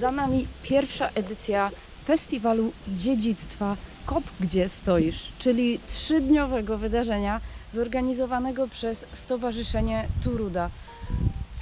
Za nami pierwsza edycja Festiwalu Dziedzictwa KOP Gdzie Stoisz, czyli 3-dniowego wydarzenia zorganizowanego przez Stowarzyszenie Turuda.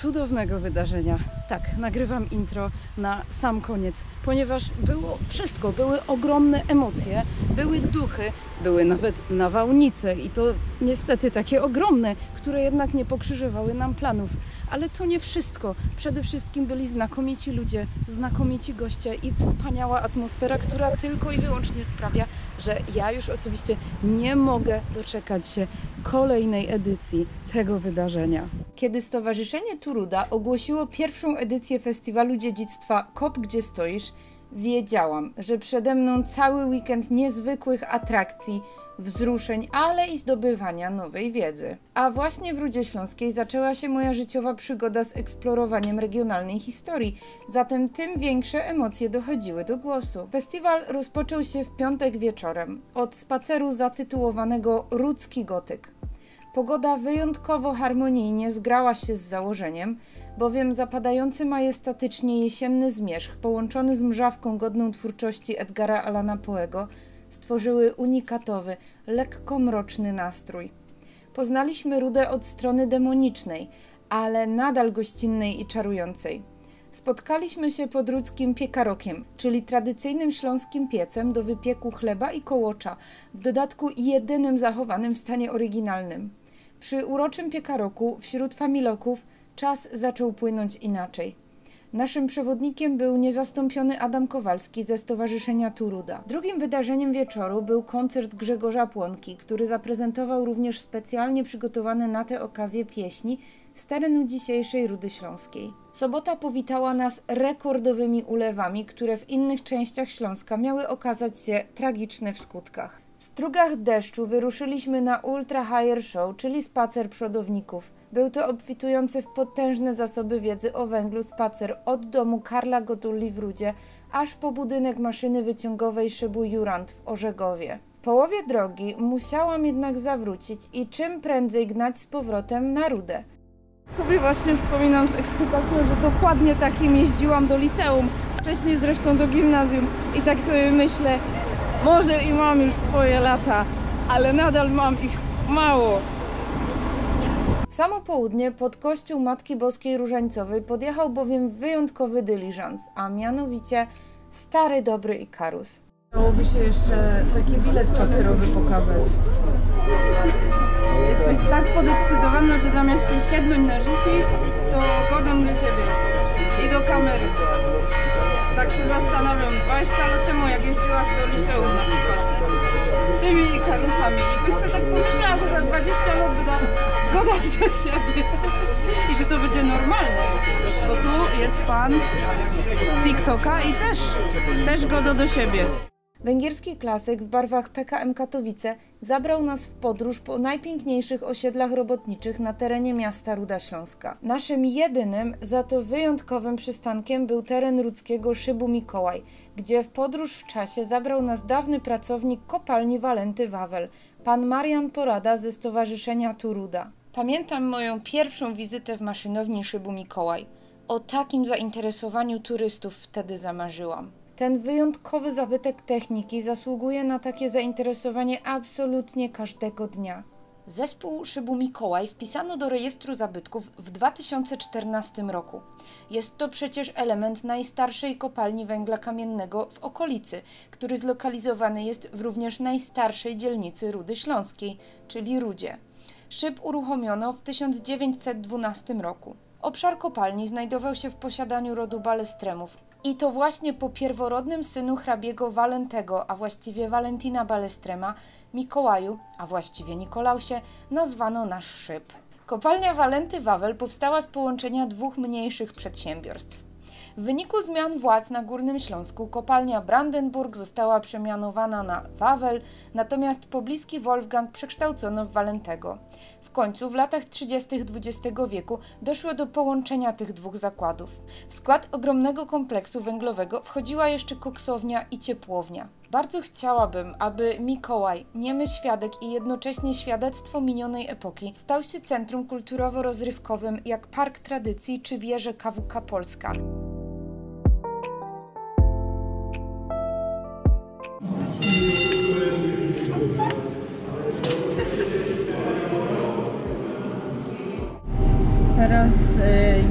Cudownego wydarzenia. Tak, nagrywam intro na sam koniec, ponieważ było wszystko, były ogromne emocje, były duchy, były nawet nawałnice i to niestety takie ogromne, które jednak nie pokrzyżowały nam planów. Ale to nie wszystko. Przede wszystkim byli znakomici ludzie, znakomici goście i wspaniała atmosfera, która tylko i wyłącznie sprawia, że ja już osobiście nie mogę doczekać się kolejnej edycji tego wydarzenia. Kiedy Stowarzyszenie Turuda ogłosiło pierwszą edycję Festiwalu Dziedzictwa KOP Gdzie Stoisz, wiedziałam, że przede mną cały weekend niezwykłych atrakcji, wzruszeń, ale i zdobywania nowej wiedzy. A właśnie w Rudzie Śląskiej zaczęła się moja życiowa przygoda z eksplorowaniem regionalnej historii, zatem tym większe emocje dochodziły do głosu. Festiwal rozpoczął się w piątek wieczorem od spaceru zatytułowanego Rudzki Gotyk. Pogoda wyjątkowo harmonijnie zgrała się z założeniem, bowiem zapadający majestatycznie jesienny zmierzch połączony z mrzawką godną twórczości Edgara Allana Poego stworzyły unikatowy, lekko mroczny nastrój. Poznaliśmy Rudę od strony demonicznej, ale nadal gościnnej i czarującej. Spotkaliśmy się pod rudzkim piekarokiem, czyli tradycyjnym śląskim piecem do wypieku chleba i kołocza, w dodatku jedynym zachowanym w stanie oryginalnym. Przy uroczym piekaroku wśród familoków czas zaczął płynąć inaczej. Naszym przewodnikiem był niezastąpiony Adam Kowalski ze Stowarzyszenia Turuda. Drugim wydarzeniem wieczoru był koncert Grzegorza Płonki, który zaprezentował również specjalnie przygotowane na tę okazję pieśni z terenu dzisiejszej Rudy Śląskiej. Sobota powitała nas rekordowymi ulewami, które w innych częściach Śląska miały okazać się tragiczne w skutkach. W strugach deszczu wyruszyliśmy na Ultra Higher Show, czyli spacer przodowników. Był to obfitujący w potężne zasoby wiedzy o węglu spacer od domu Karla Gotulli w Rudzie, aż po budynek maszyny wyciągowej szybu Jurand w Orzegowie. W połowie drogi musiałam jednak zawrócić i czym prędzej gnać z powrotem na Rudę. Sobie właśnie wspominam z ekscytacją, że dokładnie takim jeździłam do liceum, wcześniej zresztą do gimnazjum i tak sobie myślę, może i mam już swoje lata, ale nadal mam ich mało. W samo południe pod kościół Matki Boskiej Różańcowej podjechał bowiem wyjątkowy dyliżans, a mianowicie stary dobry Ikarus. Dałoby się jeszcze taki bilet papierowy pokazać. Jesteś tak podekscytowana, że zamiast się siednąć na życie, to godam do siebie i do kamery. Tak się zastanawiam, 20 lat temu jak jeździłam do liceum na przykład z tymi Ikarusami i bym sobie tak pomyślała, że za 20 lat będę godać do siebie i że to będzie normalne, bo tu jest pan z TikToka i też goda do siebie. Węgierski klasyk w barwach PKM Katowice zabrał nas w podróż po najpiękniejszych osiedlach robotniczych na terenie miasta Ruda Śląska. Naszym jedynym, za to wyjątkowym przystankiem był teren rudzkiego szybu Mikołaj, gdzie w podróż w czasie zabrał nas dawny pracownik kopalni Walenty Wawel, pan Marian Porada ze Stowarzyszenia Turuda. Pamiętam moją pierwszą wizytę w maszynowni szybu Mikołaj. O takim zainteresowaniu turystów wtedy zamarzyłam. Ten wyjątkowy zabytek techniki zasługuje na takie zainteresowanie absolutnie każdego dnia. Zespół szybu Mikołaj wpisano do rejestru zabytków w 2014 roku. Jest to przecież element najstarszej kopalni węgla kamiennego w okolicy, który zlokalizowany jest w również najstarszej dzielnicy Rudy Śląskiej, czyli Rudzie. Szyb uruchomiono w 1912 roku. Obszar kopalni znajdował się w posiadaniu rodu Balestremów. I to właśnie po pierworodnym synu hrabiego Walentego, a właściwie Walentina Balestrema, Mikołaju, a właściwie Nikolausie, nazwano nasz szyb. Kopalnia Walenty Wawel powstała z połączenia dwóch mniejszych przedsiębiorstw. W wyniku zmian władz na Górnym Śląsku kopalnia Brandenburg została przemianowana na Wawel, natomiast pobliski Wolfgang przekształcono w Walentego. W końcu w latach 30. XX wieku doszło do połączenia tych dwóch zakładów. W skład ogromnego kompleksu węglowego wchodziła jeszcze koksownia i ciepłownia. Bardzo chciałabym, aby Mikołaj, niemy świadek i jednocześnie świadectwo minionej epoki, stał się centrum kulturowo-rozrywkowym jak Park Tradycji czy wieże KWK Polska. Teraz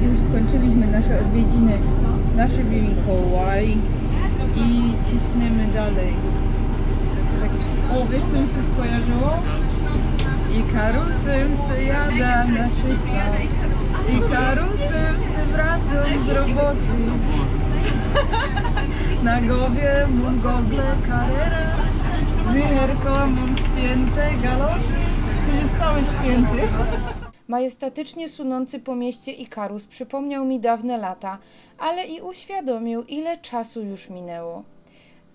już skończyliśmy nasze odwiedziny na Szybie Mikołaj i cisnemy dalej. O, wiesz co mi się skojarzyło? I karusem se jada na szybach, i karusem se wracam z roboty. Na głowie mam gogle Carrera, wicherko mam spięte galoty, który jest cały spięty. Majestatycznie sunący po mieście Ikarus przypomniał mi dawne lata, ale i uświadomił, ile czasu już minęło.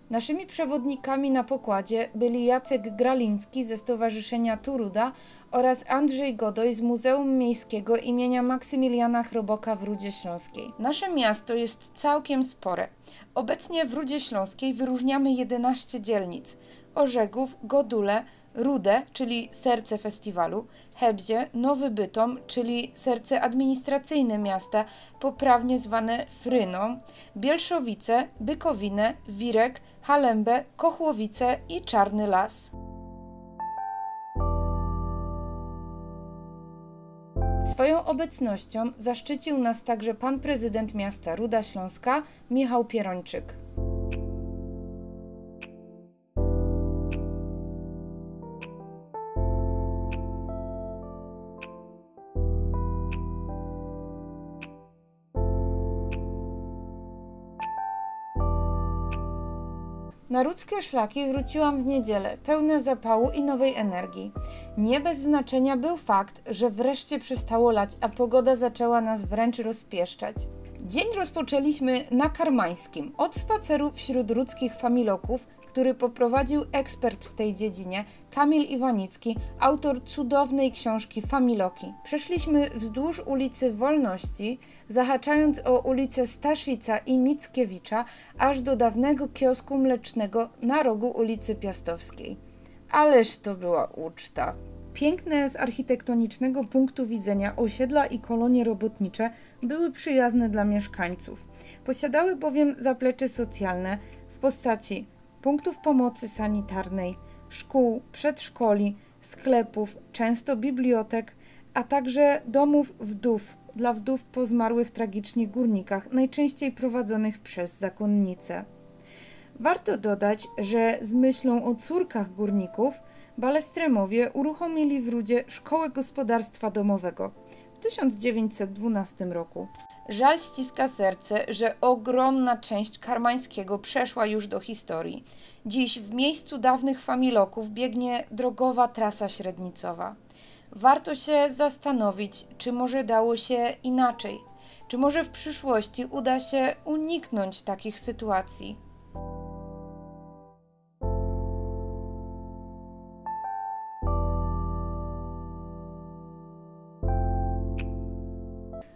Naszymi przewodnikami na pokładzie byli Jacek Graliński ze Stowarzyszenia Turuda oraz Andrzej Godoy z Muzeum Miejskiego imienia Maksymiliana Chroboka w Rudzie Śląskiej. Nasze miasto jest całkiem spore. Obecnie w Rudzie Śląskiej wyróżniamy 11 dzielnic: Orzegów, Godule, Rudę, czyli serce festiwalu, Hebzie, Nowy Bytom, czyli serce administracyjne miasta, poprawnie zwane Fryną, Bielszowice, Bykowinę, Wirek, Halembę, Kochłowice i Czarny Las. Swoją obecnością zaszczycił nas także pan prezydent miasta Ruda Śląska, Michał Pierończyk. Na rudzkie szlaki wróciłam w niedzielę, pełne zapału i nowej energii. Nie bez znaczenia był fakt, że wreszcie przestało lać, a pogoda zaczęła nas wręcz rozpieszczać. Dzień rozpoczęliśmy na Karmańskim, od spaceru wśród rudzkich familoków, który poprowadził ekspert w tej dziedzinie, Kamil Iwanicki, autor cudownej książki Familoki. Przeszliśmy wzdłuż ulicy Wolności, zahaczając o ulicę Staszica i Mickiewicza, aż do dawnego kiosku mlecznego na rogu ulicy Piastowskiej. Ależ to była uczta! Piękne z architektonicznego punktu widzenia osiedla i kolonie robotnicze były przyjazne dla mieszkańców. Posiadały bowiem zaplecze socjalne w postaci punktów pomocy sanitarnej, szkół, przedszkoli, sklepów, często bibliotek, a także domów wdów dla wdów po zmarłych tragicznie górnikach, najczęściej prowadzonych przez zakonnice. Warto dodać, że z myślą o córkach górników Balestremowie uruchomili w Rudzie Szkołę Gospodarstwa Domowego w 1912 roku. Żal ściska serce, że ogromna część Karmańskiego przeszła już do historii. Dziś w miejscu dawnych familoków biegnie drogowa trasa średnicowa. Warto się zastanowić, czy może dało się inaczej, czy może w przyszłości uda się uniknąć takich sytuacji.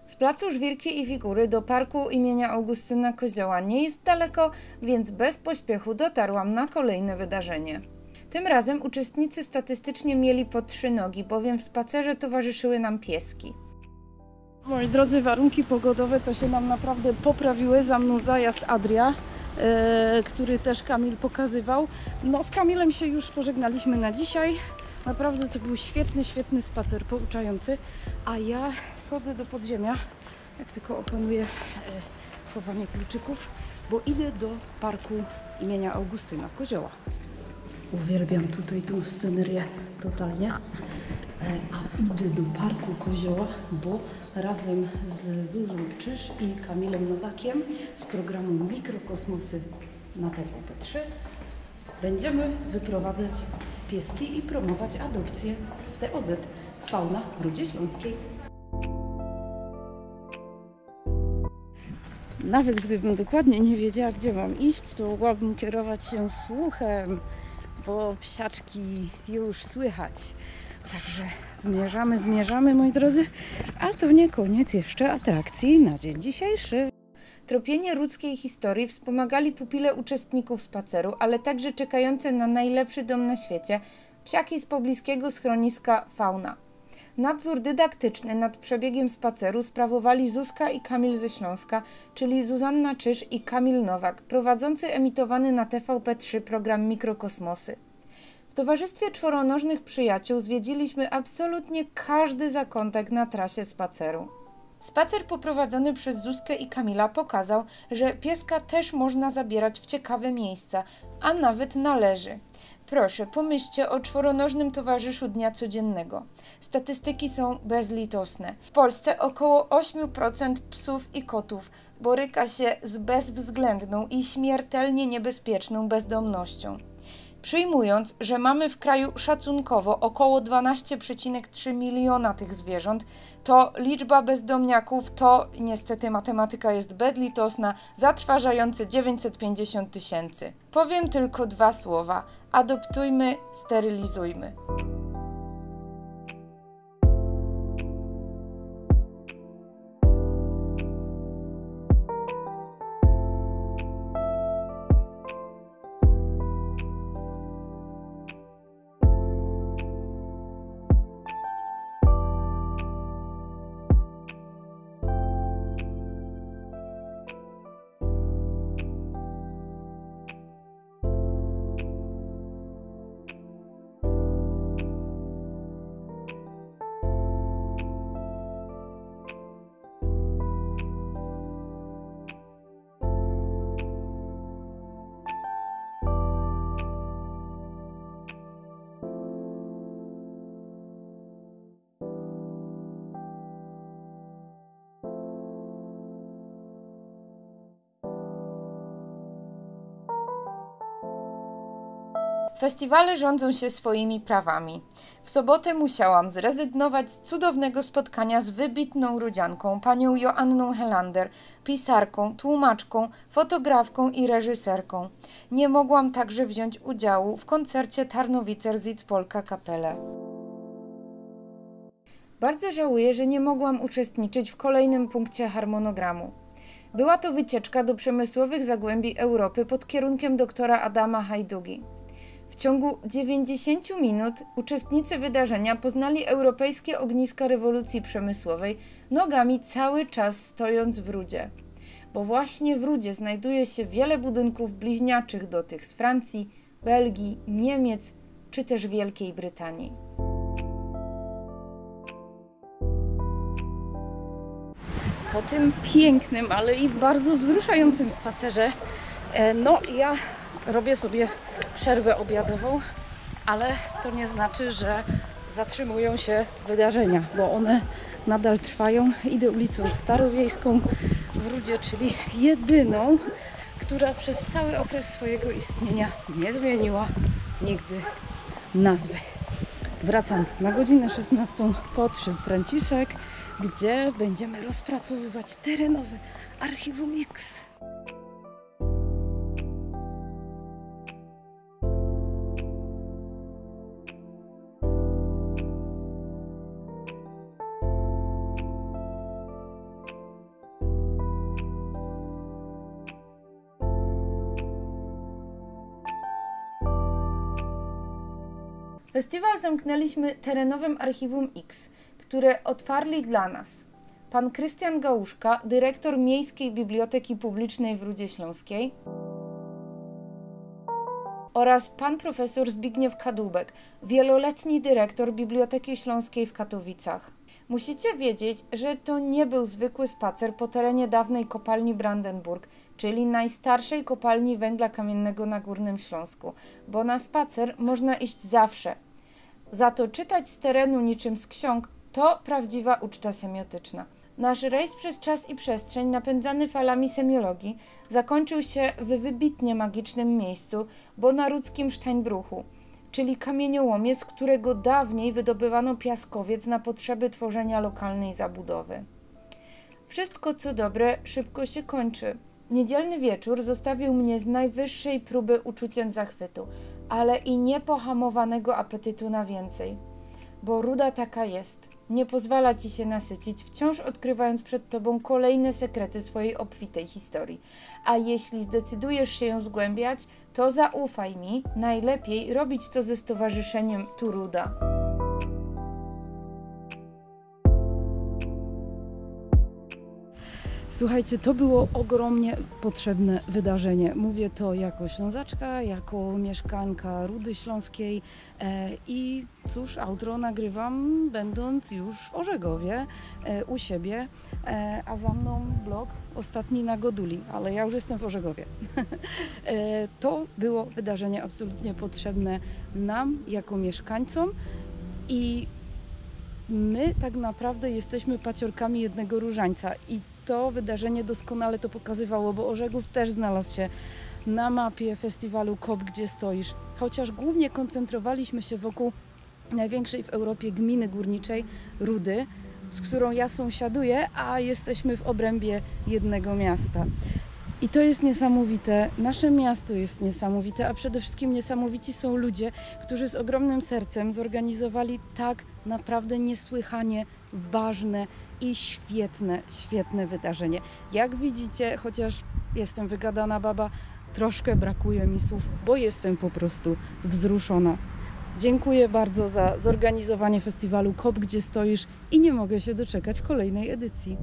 Z placu Żwirki i Figury do parku imienia Augustyna Kozioła nie jest daleko, więc bez pośpiechu dotarłam na kolejne wydarzenie. Tym razem uczestnicy statystycznie mieli po 3 nogi, bowiem w spacerze towarzyszyły nam pieski. Moi drodzy, warunki pogodowe to się nam naprawdę poprawiły. Za mną zajazd Adria, który też Kamil pokazywał. No, z Kamilem się już pożegnaliśmy na dzisiaj. Naprawdę to był świetny spacer pouczający, a ja schodzę do podziemia, jak tylko opanuję chowanie kluczyków, bo idę do parku imienia Augustyna Kozioła. Uwielbiam tutaj tą scenerię totalnie, a idę do parku Kozioła, bo razem z Zuzą Czyż i Kamilem Nowakiem z programu Mikrokosmosy na TVP3 będziemy wyprowadzać pieski i promować adopcję z TOZ Fauna w Rudzie Śląskiej. Nawet gdybym dokładnie nie wiedziała, gdzie mam iść, to mogłabym kierować się słuchem, bo psiaczki już słychać. Także zmierzamy, moi drodzy, a to nie koniec jeszcze atrakcji na dzień dzisiejszy. Tropienie rudzkiej historii wspomagali pupile uczestników spaceru, ale także czekające na najlepszy dom na świecie psiaki z pobliskiego schroniska Fauna. Nadzór dydaktyczny nad przebiegiem spaceru sprawowali Zuzka i Kamil ze Śląska, czyli Zuzanna Czyż i Kamil Nowak, prowadzący emitowany na TVP3 program Mikrokosmosy. W towarzystwie czworonożnych przyjaciół zwiedziliśmy absolutnie każdy zakątek na trasie spaceru. Spacer poprowadzony przez Zuzkę i Kamila pokazał, że pieska też można zabierać w ciekawe miejsca, a nawet należy. Proszę, pomyślcie o czworonożnym towarzyszu dnia codziennego. Statystyki są bezlitosne. W Polsce około 8% psów i kotów boryka się z bezwzględną i śmiertelnie niebezpieczną bezdomnością. Przyjmując, że mamy w kraju szacunkowo około 12,3 miliona tych zwierząt, to liczba bezdomniaków to, niestety matematyka jest bezlitosna, zatrważające 950 000. Powiem tylko 2 słowa: adoptujmy, sterylizujmy. Festiwale rządzą się swoimi prawami. W sobotę musiałam zrezygnować z cudownego spotkania z wybitną rudzianką, panią Joanną Helander, pisarką, tłumaczką, fotografką i reżyserką. Nie mogłam także wziąć udziału w koncercie Tarnowicer Sitzpolka Kapelle. Bardzo żałuję, że nie mogłam uczestniczyć w kolejnym punkcie harmonogramu. Była to wycieczka do przemysłowych zagłębi Europy pod kierunkiem doktora Adama Hajdugi. W ciągu 90 minut uczestnicy wydarzenia poznali europejskie ogniska rewolucji przemysłowej, nogami cały czas stojąc w Rudzie. Bo właśnie w Rudzie znajduje się wiele budynków bliźniaczych do tych z Francji, Belgii, Niemiec czy też Wielkiej Brytanii. Po tym pięknym, ale i bardzo wzruszającym spacerze, ja robię sobie przerwę obiadową, ale to nie znaczy, że zatrzymują się wydarzenia, bo one nadal trwają. Idę ulicą Starowiejską w Rudzie, czyli jedyną, która przez cały okres swojego istnienia nie zmieniła nigdy nazwy. Wracam na godzinę 16 po 3 Franciszek, gdzie będziemy rozpracowywać terenowe archiwum X. Festiwal zamknęliśmy terenowym archiwum X, które otwarli dla nas pan Krystian Gałuszka, dyrektor Miejskiej Biblioteki Publicznej w Rudzie Śląskiej, oraz pan profesor Zbigniew Kadłubek, wieloletni dyrektor Biblioteki Śląskiej w Katowicach. Musicie wiedzieć, że to nie był zwykły spacer po terenie dawnej kopalni Brandenburg, czyli najstarszej kopalni węgla kamiennego na Górnym Śląsku, bo na spacer można iść zawsze. Za to czytać z terenu niczym z ksiąg to prawdziwa uczta semiotyczna. Nasz rejs przez czas i przestrzeń napędzany falami semiologii zakończył się w wybitnie magicznym miejscu, bo na rudzkim Steinbruchu, czyli kamieniołomie, z którego dawniej wydobywano piaskowiec na potrzeby tworzenia lokalnej zabudowy. Wszystko co dobre szybko się kończy. Niedzielny wieczór zostawił mnie z najwyższej próby uczuciem zachwytu, ale i niepohamowanego apetytu na więcej. Bo Ruda taka jest. Nie pozwala ci się nasycić, wciąż odkrywając przed tobą kolejne sekrety swojej obfitej historii. A jeśli zdecydujesz się ją zgłębiać, to zaufaj mi, najlepiej robić to ze stowarzyszeniem Turuda. Słuchajcie, to było ogromnie potrzebne wydarzenie. Mówię to jako Ślązaczka, jako mieszkanka Rudy Śląskiej i cóż, outro nagrywam będąc już w Orzegowie u siebie, a za mną blog ostatni na Goduli, ale ja już jestem w Orzegowie. To było wydarzenie absolutnie potrzebne nam jako mieszkańcom i my tak naprawdę jesteśmy paciorkami jednego różańca i to wydarzenie doskonale to pokazywało, bo Orzegów też znalazł się na mapie festiwalu KOP Gdzie Stoisz, chociaż głównie koncentrowaliśmy się wokół największej w Europie gminy górniczej Rudy, z którą ja sąsiaduję, a jesteśmy w obrębie jednego miasta. I to jest niesamowite, nasze miasto jest niesamowite, a przede wszystkim niesamowici są ludzie, którzy z ogromnym sercem zorganizowali tak naprawdę niesłychanie ważne i świetne wydarzenie. Jak widzicie, chociaż jestem wygadana baba, troszkę brakuje mi słów, bo jestem po prostu wzruszona. Dziękuję bardzo za zorganizowanie festiwalu KOP Gdzie Stoisz i nie mogę się doczekać kolejnej edycji.